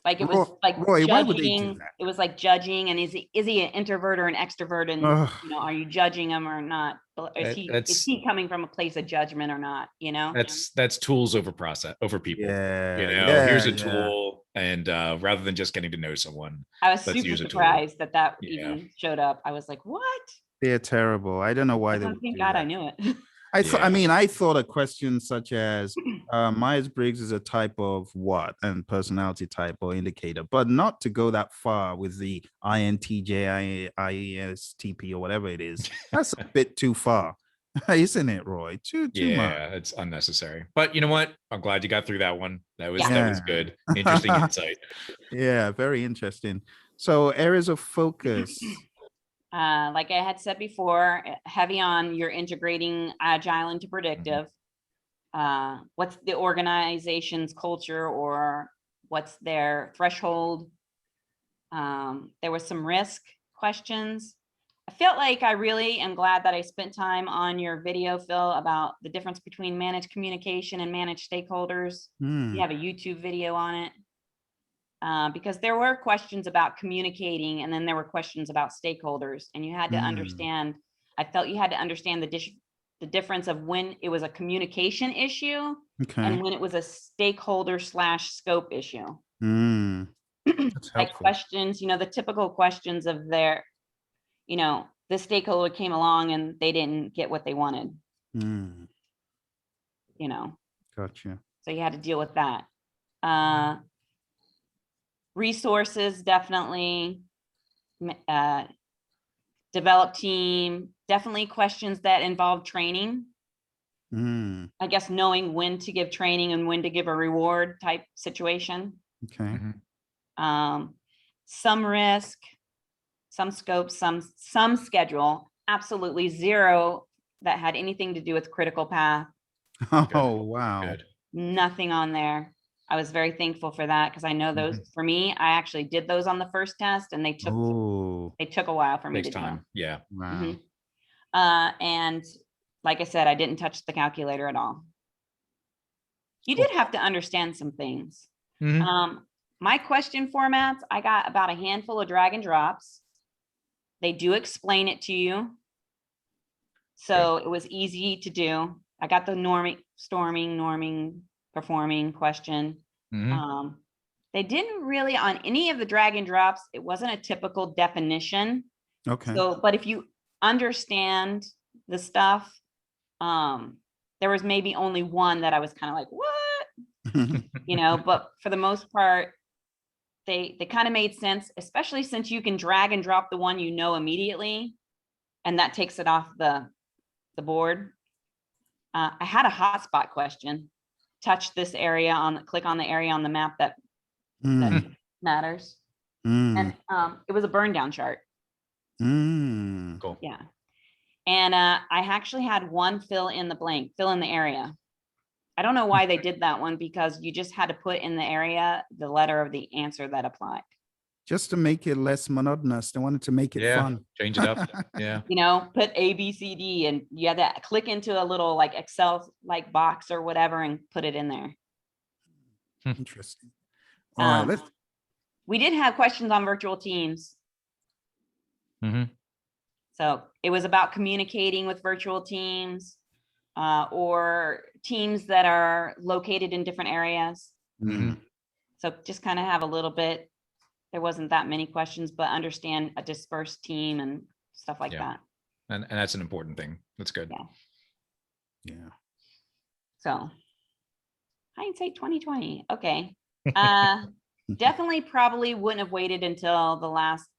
Like it was like Roy, why would they do judging. that? It was like judging, and is he an introvert or an extrovert? And Ugh. you know, are you judging him or not? Is he coming from a place of judgment or not? You know, That's tools over people. Yeah. You know, Yeah, here's a yeah. tool, and rather than just getting to know someone, I was let's super use a tool. surprised that Yeah. even showed up. I was like, what? They're terrible. I don't know why they would Thank do God that. I knew it. I thought, Yeah. I mean, I thought a question such as Myers-Briggs is a type of what and personality type or indicator, but not to go that far with the INTJ, IESTP or whatever it is. That's a bit too far, isn't it, Roy? Too much. Yeah, it's unnecessary. But you know what? I'm glad you got through that one. That was Yeah. good. Interesting insight. Yeah, very interesting. So areas of focus. Like I had said before, heavy on you're integrating Agile into predictive. What's the organization's culture or what's their threshold? There was some risk questions. I felt like I really am glad that I spent time on your video, Phil, about the difference between managed communication and managed stakeholders. You have a YouTube video on it. Because there were questions about communicating and then there were questions about stakeholders, and you had to understand, I felt you had to understand the difference of when it was a communication issue and when it was a stakeholder / scope issue. That's Like helpful. questions, you know, the typical questions of their, you know, the stakeholder came along and they didn't get what they wanted, you know. Gotcha. So you had to deal with that. Resources, definitely. Develop team, definitely questions that involve training. I guess knowing when to give training and when to give a reward type situation. Okay. Some risk, some scope, some schedule, absolutely zero that had anything to do with critical path. Oh, wow. Good. Nothing on there. I was very thankful for that because I know those for me, I actually did those on the first test and they took a while for me Takes to do. time. Yeah. Wow. And like I said, I didn't touch the calculator at all. You did have to understand some things. My question formats, I got about a handful of drag and drops. They do explain it to you. So it was easy to do. I got the norming, performing question. They didn't really on any of the drag and drops. It wasn't a typical definition. Okay. So, but if you understand the stuff, there was maybe only one that I was kind of like, what? You know, but for the most part, they kind of made sense, especially since you can drag and drop the one you know immediately, and that takes it off the board. I had a hotspot question. Touch this area click on the area on the map that matters. And it was a burn down chart. Cool. Yeah. And I actually had one fill in the area. I don't know why they did that one, because you just had to put in the area the letter of the answer that applied. Just to make it less monotonous. They wanted to make it fun. Change it up. Yeah. You know, put A, B, C, D, and you had to click into a little like Excel like box or whatever and put it in there. Interesting. All right, we did have questions on virtual teams. So it was about communicating with virtual teams or teams that are located in different areas. So just kind of have a little bit. There wasn't that many questions, but understand a dispersed team and stuff like that. And that's an important thing. That's good. Yeah. So hindsight 2020. Okay. Definitely probably wouldn't have waited until the last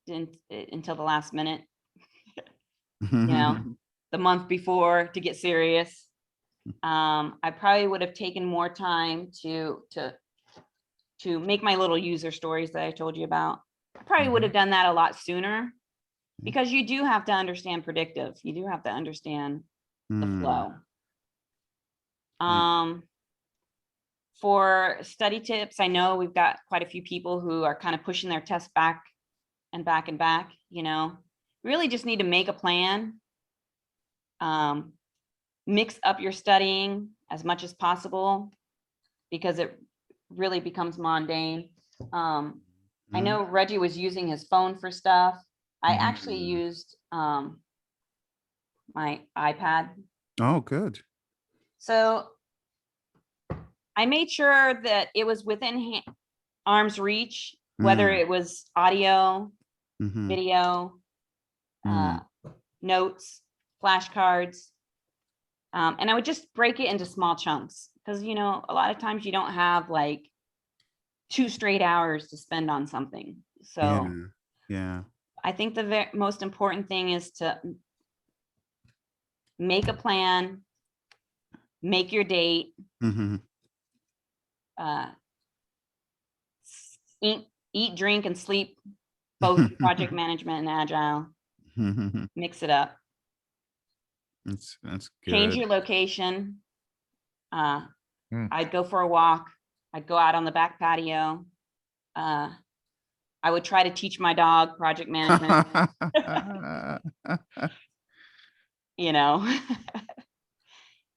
minute. You know, the month before to get serious. I probably would have taken more time to make my little user stories that I told you about. I probably would have done that a lot sooner, because you do have to understand predictive. You do have to understand the flow. For study tips, I know we've got quite a few people who are kind of pushing their tests back and back and back, you know. Really just need to make a plan. Mix up your studying as much as possible because it really becomes mundane. I know Reggie was using his phone for stuff. I actually used my iPad. Oh, good. So I made sure that it was within arm's reach, whether it was audio, video, notes, flashcards. And I would just break it into small chunks because, you know, a lot of times you don't have like 2 straight hours to spend on something. So yeah. I think the most important thing is to make a plan, make your date, eat, drink, and sleep, both project management and agile. Mix it up. That's good. Change your location. I'd go for a walk. I'd go out on the back patio. I would try to teach my dog project management. You know.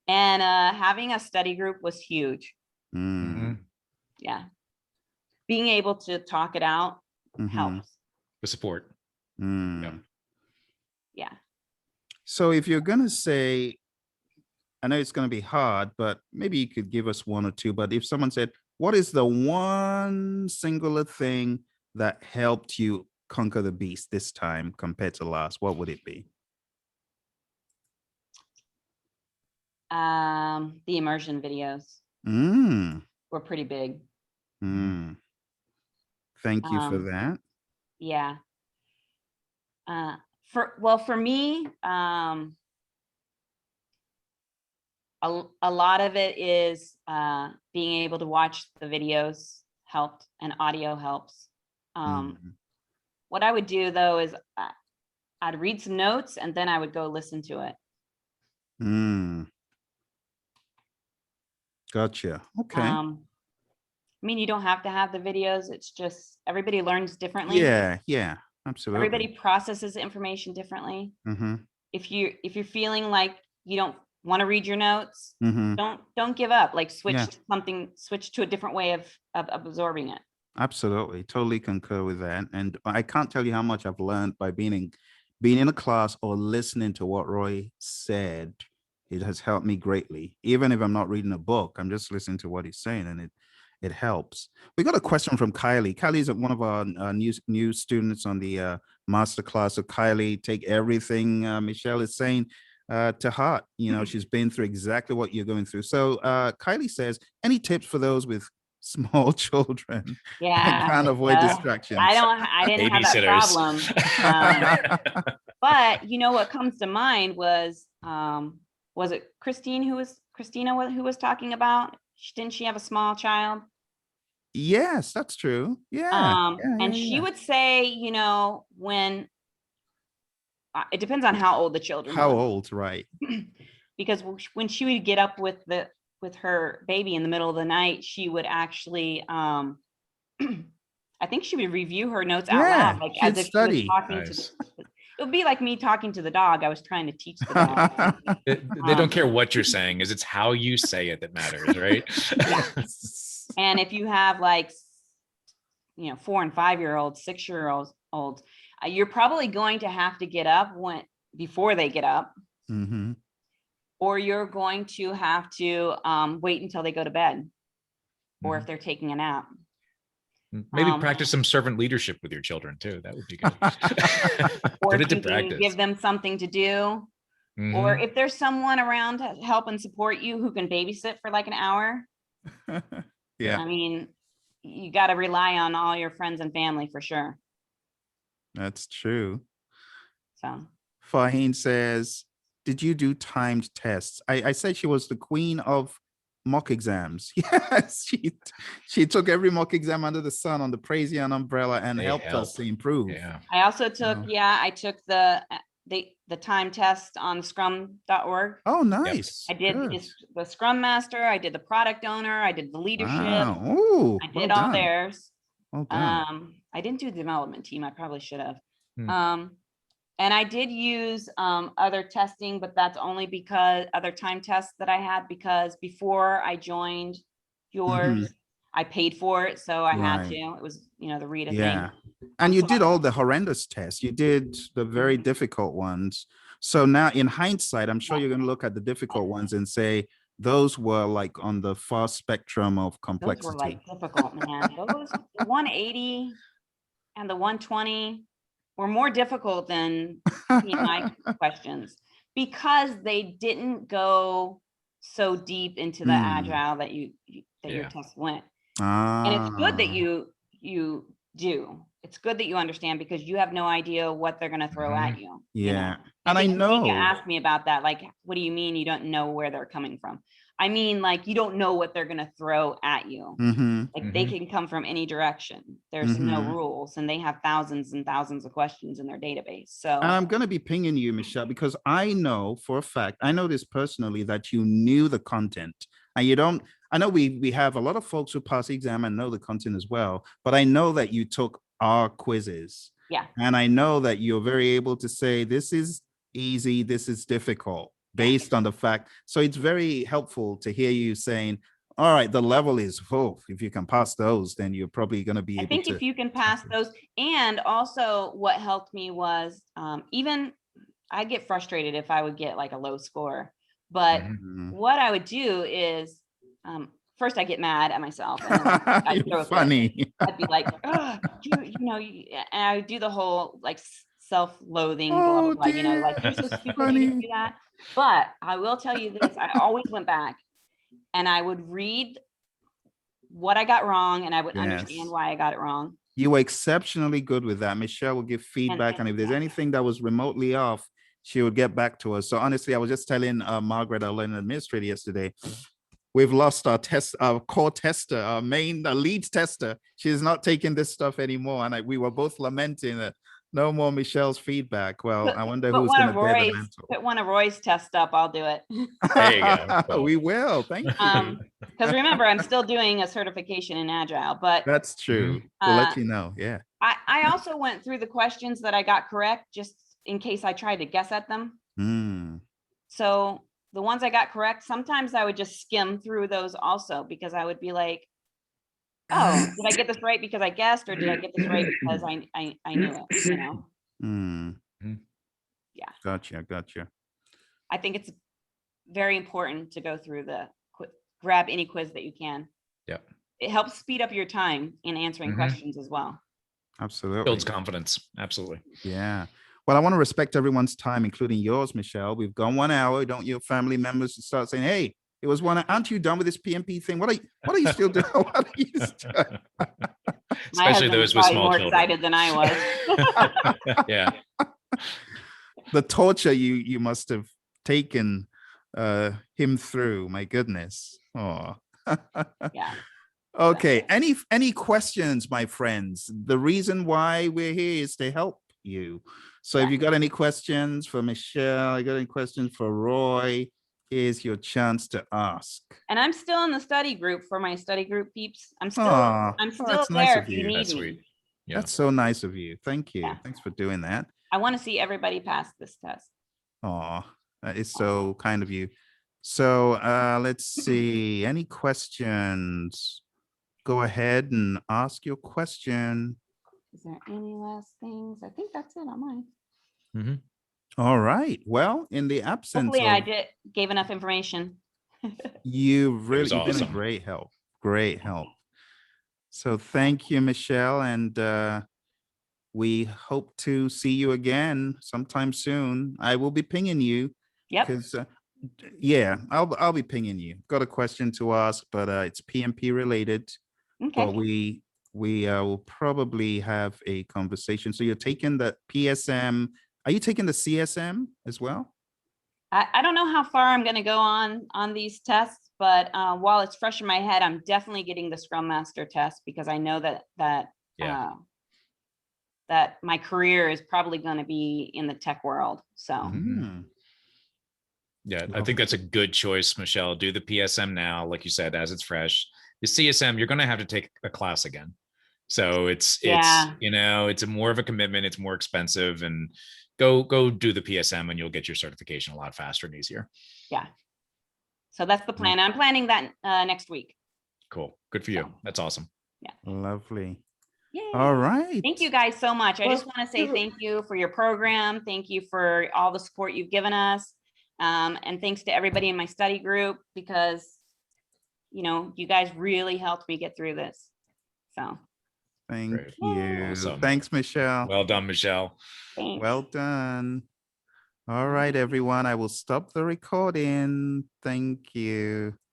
And having a study group was huge. Yeah. Being able to talk it out helps. The support. Yeah. So if you're going to say, I know it's going to be hard, but maybe you could give us 1 or 2, but if someone said, what is the one singular thing that helped you conquer the beast this time compared to last, what would it be? The immersion videos were pretty big. Thank you for that. Yeah. For me, a lot of it is being able to watch the videos helped and audio helps. What I would do though is I'd read some notes and then I would go listen to it. Gotcha. Okay. I mean, you don't have to have the videos. It's just everybody learns differently. Yeah, absolutely. Everybody processes information differently. If you're feeling like you don't want to read your notes, don't give up. Like switch to a different way of absorbing it. Absolutely, totally concur with that. And I can't tell you how much I've learned by being in a class or listening to what Roy said. It has helped me greatly. Even if I'm not reading a book, I'm just listening to what he's saying, and it helps. We got a question from Kylie. Kylie is one of our new students on the master class. So Kylie, take everything Michelle is saying to heart. You know, she's been through exactly what you're going through. So Kylie says, any tips for those with small children? Yeah, can't avoid distractions. I didn't have that problem. But you know what comes to mind was it Christina who was talking about? Didn't she have a small child? Yes, that's true. Yeah. And she would say, you know, when it depends on how old the children How were. old, right? Because when she would get up with her baby in the middle of the night, she would actually I think she would review her notes out loud, like as if she was talking to it would be like me talking to the dog. I was trying to teach the dog. They don't care what you're saying, it's how you say it that matters, right? Yes. And if you have like, you know, 4 and 5-year-olds, 6-year-olds, you're probably going to have to get up before they get up, or you're going to have to wait until they go to bed, or if they're taking a nap. Maybe practice some servant leadership with your children too. That would be good. Put it to practice. Give them something to do. Or if there's someone around to help and support you who can babysit for like an hour. Yeah. I mean, you got to rely on all your friends and family for sure. That's true. So Faheen says, did you do timed tests? I said she was the queen of mock exams. Yes, she took every mock exam under the sun on the Praizion umbrella and helped us to improve. Yeah. I also took, I took the time test on scrum.org. Oh, nice. I did the Scrum Master, I did the product owner, I did the leadership. Wow. Ooh, I did all theirs. Well done. I didn't do the development team. I probably should have. Hmm. And I did use other testing, but that's only because other time tests that I had, because before I joined yours, I paid for it. So I had to. It was, the Rita Yeah. thing. And you So did all the horrendous tests. You did the very difficult ones. So now in hindsight, I'm sure you're going to look at the difficult ones and say, those were like on the far spectrum of those complexity. were like difficult, man. Those the 180 and the 120 were more difficult than PMI questions, because they didn't go so deep into the agile that your test went. And it's good that you do. It's good that you understand, because you have no idea what they're going to throw at you. Yeah. And I think know. Tamika asked me about that. Like, what do you mean you don't know where they're coming from? I mean, like, you don't know what they're going to throw at you. Like, they can come from any direction. There's no rules, and they have thousands and thousands of questions in their database. So And I'm going to be pinging you, Michelle, because I know for a fact, I know this personally, that you knew the content, and you don't. I know we have a lot of folks who pass the exam and know the content as well, but I know that you took our quizzes. Yeah. And I know that you're very able to say, this is easy, this is difficult, based on the fact. So it's very helpful to hear you saying, all right, the level is full. If you can pass those, then you're probably going to be able to. I think if you can pass those. And also what helped me was, even I get frustrated if I would get like a low score, but what I would do is, first I get mad at myself. And I'd throw a fit. Funny. I'd be like, oh, and I would do the whole like self-loathing, Oh, blah, blah, blah, like, you're so stupid, you didn't do that. But I will tell you this, I always went back and I would read what I got wrong, and I would understand why I got it wrong. You were exceptionally good with that. Michelle will give feedback, and if there's anything that was remotely off, she would get back to us. So honestly, I was just telling Margaret, our learning administrator, yesterday, we've lost our core tester, our lead tester. She's not taking this stuff anymore, and we were both lamenting that no more Michelle's feedback. Well, I wonder who's going to bear the mantle. Put one of Roy's tests up, I'll do it. There you go. We will. Thank you. Because remember, I'm still doing a certification in Agile, but that's true. We'll let you know. Yeah. I also went through the questions that I got correct, just in case I tried to guess at them. So the ones I got correct, sometimes I would just skim through those also, because I would be like, oh, did I get this right because I guessed, or did I get this right because I knew it, Yeah. Gotcha. I think it's very important to go through grab any quiz that you can. Yeah. It helps speed up your time in answering questions as well. Absolutely. Builds confidence. Absolutely. Yeah. Well, I want to respect everyone's time, including yours, Michelle. We've gone 1 hour. Don't your family members start saying, hey, it was 1 hour. Aren't you done with this PMP thing? What are you still doing? What are you still Especially those with small more children. Excited than I was. Yeah. The torture you must have taken him through. My goodness. Oh. Yeah. Okay. Any questions, my friends? The reason why we're here is to help you. So if you got any questions for Michelle, you got any questions for Roy, here's your chance to ask. And I'm still in the study group for my study group peeps. I'm still that's there nice of if you you. need That's me. sweet. Yeah. That's so nice of you. Thank you. Yeah. Thanks for doing that. I want to see everybody pass this test. Oh, that is so kind of you. So let's see. Any questions? Go ahead and ask your question. Is there any last things? I think that's it on mine. All right. Well, in the absence Hopefully of, gave enough information. you've really been a awesome. great help. Great help. So thank you, Michelle. And we hope to see you again sometime soon. I will be pinging you. Yep. Because I'll be pinging you. Got a question to ask, but it's PMP related. Okay. But we will probably have a conversation. So you're taking the PSM. Are you taking the CSM as well? I don't know how far I'm going to go on these tests, but while it's fresh in my head, I'm definitely getting the Scrum Master test, because I know that my career is probably going to be in the tech world. So. Yeah, I think that's a good choice, Michelle. Do the PSM now, like you said, as it's fresh. The CSM, you're going to have to take a class again. So it's Yeah. it's a more of a commitment. It's more expensive, and go do the PSM and you'll get your certification a lot faster and easier. Yeah. So that's the plan. I'm planning that next week. Cool. Good for you. That's awesome. Lovely. Yay. All right. Thank you guys so much. I Well, just want to say thank you for your program. Thank you for all the support you've given us. And thanks to everybody in my study group, because, you guys really helped me get through this. So. Thank Great. you. Awesome. Thanks, Michelle. Well done, Michelle. Thanks. Well done. All right, everyone. I will stop the recording. Thank you.